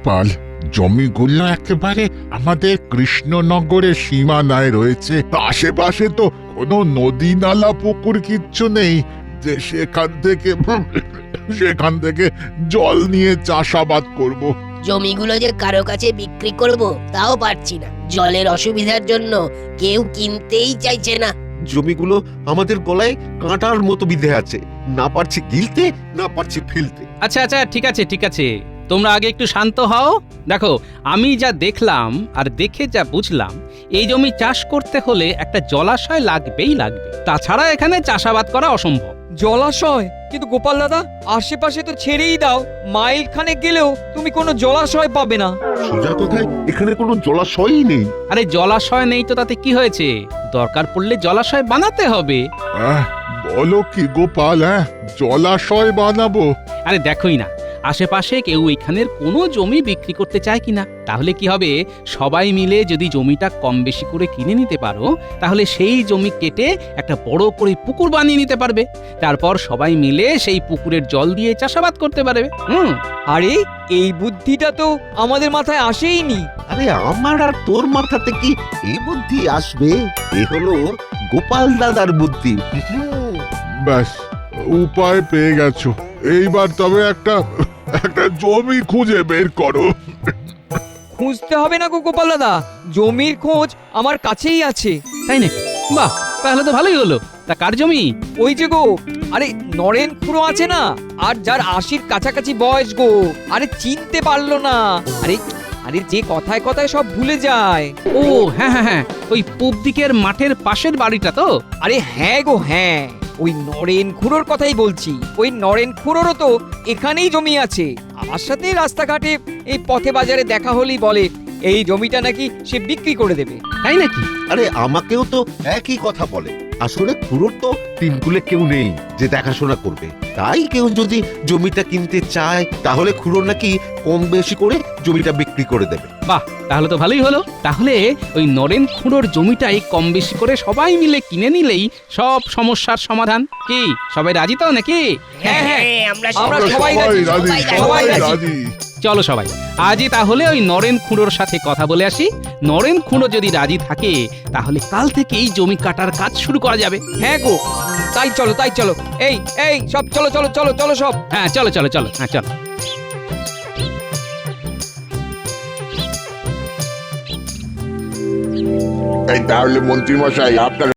গোপাল, জমিগুলো একেবারে আমাদের কৃষ্ণনগরের সীমানায় রয়েছে। আশেপাশে তো কোনো নদী নালা পুকুর কিচ্ছু নেই যে সেখান থেকে জল নিয়ে চাষাবাদ করব। জমিগুলো যে কারো কাছে বিক্রি করব তাও পারছি না, জলের অসুবিধার জন্য কেউ কিনতেই চাইছে না। জমিগুলো আমাদের গলায় কাঁটার মতো বিঁধে আছে, না পারছি গিলতে, না পারছি ফেলতে। আচ্ছা আচ্ছা, ঠিক আছে ঠিক আছে, তোমরা আগে একটু শান্ত হও। দেখো, আমি যা দেখলাম আর দেখে যা বুঝলাম, এই জমি চাষ করতে হলে একটা জলাশয় লাগবেই লাগবে, তাছাড়া এখানে চাষাবাদ করা অসম্ভব। জলাশয়? কিন্তু গোপাল দাদা, আশেপাশে তো ছেড়েই দাও, মাইল খানেক গেলেও তুমি কোনো জলাশয় পাবে না। সোজা কথায় এখানে কোনো জলাশয়ই নেই। আরে জলাশয় নেই তো তাতে কি হয়েছে, দরকার পড়লে জলাশয় বানাতে হবে। বলো কি গোপাল, জলাশয় বানাবো? আরে দেখোই না, আশেপাশে কেউ এখানের কোনো জমি বিক্রি করতে চায় কিনা। তাহলে কি হবে, সবাই মিলে যদি জমিটা কম বেশি করে কিনে নিতে পারো, তাহলে সেই জমি কেটে একটা বড় করে পুকুর বানিয়ে নিতে পারবে। তারপর সবাই মিলে সেই পুকুরের জল দিয়ে চাষাবাদ করতে পারবে। আরে এই বুদ্ধিটা তো আমাদের মাথায় আসেইনি। আরে আমার আর তোর মাথাতে কি এই বুদ্ধি আসবে? এ হলো গোপাল দাদার বুদ্ধি। ব্যাস, উপায় পেয়ে গেছো। এইবার তবে একটা জমি খুঁজে বের করো। খুঁজতে হবে না গো গোপাল দাদা, জমির খোঁজ আমার কাছেই আছে। তাই নাকি? বাহ, তাহলে তো ভালোই হলো। তা কার জমি? ওই যে গো, আরে নরেন খুড়ো আছে না, আর যার ৮০-র কাছাকাছি বয়স গো। আরে চিনতে পারলো না? আরে আরে যে কথায় কথায় সব ভুলে যায়। ও হ্যাঁ হ্যাঁ হ্যাঁ, ওই পূব দিকের মাঠের পাশের বাড়িটা তো? আরে হ্যাঁ গো হ্যাঁ, ওই নরেন খুড়োর কথাই বলছি। ওই নরেন খুড়োরও তো এখানেই জমি আছে। আমার সাথে রাস্তাঘাটে এই পথে বাজারে দেখা হলেই বলে এই জমিটা নাকি সে বিক্রি করে দেবে। তাই নাকি? আরে আমাকেও তো একই কথা বলে। আসলে খুড়োর তো তিনকুলে কেউ নেই যে দেখাশোনা করবে, তাই কেউ যদি জমিটা কিনতে চায় তাহলে খুড়ো নাকি কম বেশি করে জমিটা বিক্রি করে দেবে। বাহ, তাহলে তো ভালোই হলো। তাহলে ওই নরেন খুঁড়োর জমিটাই কম বেশি করে সবাই মিলে কিনে নিলেই সব সমস্যার সমাধান। কি সবাই রাজি তো নাকি? হ্যাঁ হ্যাঁ, আমরা আমরা সবাই সবাই রাজি, রাজি, সবাই রাজি। রাজি। চলো সবাই আজই তাহলে ওই নরেন খুঁড়োর সাথে কথা বলে আসি। নরেন খুঁড়ো যদি রাজি থাকে, তাহলে কাল থেকে এই জমি কাটার কাজ শুরু করা যাবে। হ্যাঁ গো, তাই চলো তাই চলো। এই এই সব চলো চলো চলো চলো সব। হ্যাঁ চলো চলো চলো, হ্যাঁ চলো। তাহলে মন্ত্রী মশাই, আপনার